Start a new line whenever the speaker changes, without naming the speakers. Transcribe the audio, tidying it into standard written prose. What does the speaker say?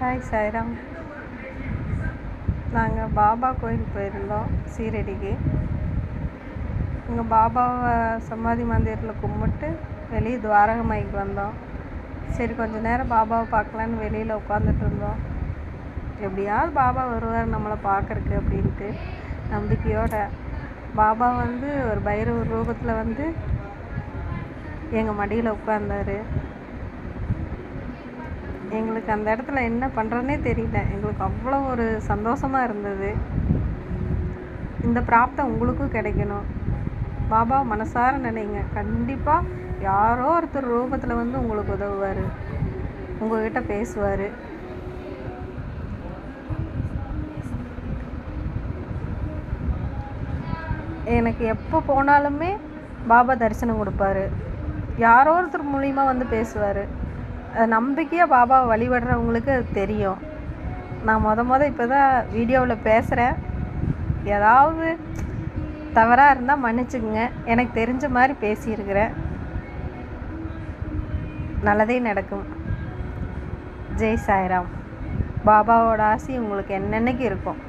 Hi Sairam. நாங்கள் பாபா கோயில் போயிருந்தோம் சீரடிக்கு. இங்கே பாபாவை சமாதி மந்திரில் கும்பிட்டு வெளியே துவாரகமாய்க்கு வந்தோம். சரி கொஞ்சம் நேரம் பாபாவை பார்க்கலான்னு வெளியில் உட்காந்துட்டு இருந்தோம். எப்படியாவது பாபா வருவார் நம்மளை பார்க்குறக்கு அப்படின்ட்டு நம்பிக்கையோட. பாபா ஒரு பைரவர் ரூபத்தில் எங்கள் மடியில் உட்கார்ந்தார். எங்களுக்கு அந்த இடத்துல என்ன பண்ணுறதுனே தெரியல. எங்களுக்கு அவ்வளோ ஒரு சந்தோஷமாக இருந்தது. இந்த பிராப்தம் உங்களுக்கும் கிடைக்கணும். பாபா மனசார நினைங்க. கண்டிப்பாக யாரோ ஒருத்தர் ரூபத்தில் உங்களுக்கு உதவுவார், உங்கள்கிட்ட பேசுவார். எனக்கு எப்போ போனாலுமே பாபா தரிசனம் கொடுப்பாரு. யாரோ ஒருத்தர் மூலியமாக பேசுவார். நம்பிக்கையாக பாபாவை வழிபடுறவங்களுக்கு அது தெரியும். நான் இப்போ தான் வீடியோவில் பேசுகிறேன். ஏதாவது தவறாக இருந்தால் மன்னிச்சுக்குங்க. எனக்கு தெரிஞ்ச மாதிரி பேசியிருக்கிறேன். நல்லதே நடக்கும். ஜெய் சாய்ராம். பாபாவோட ஆசி உங்களுக்கு என்னென்னைக்கு இருக்கும்.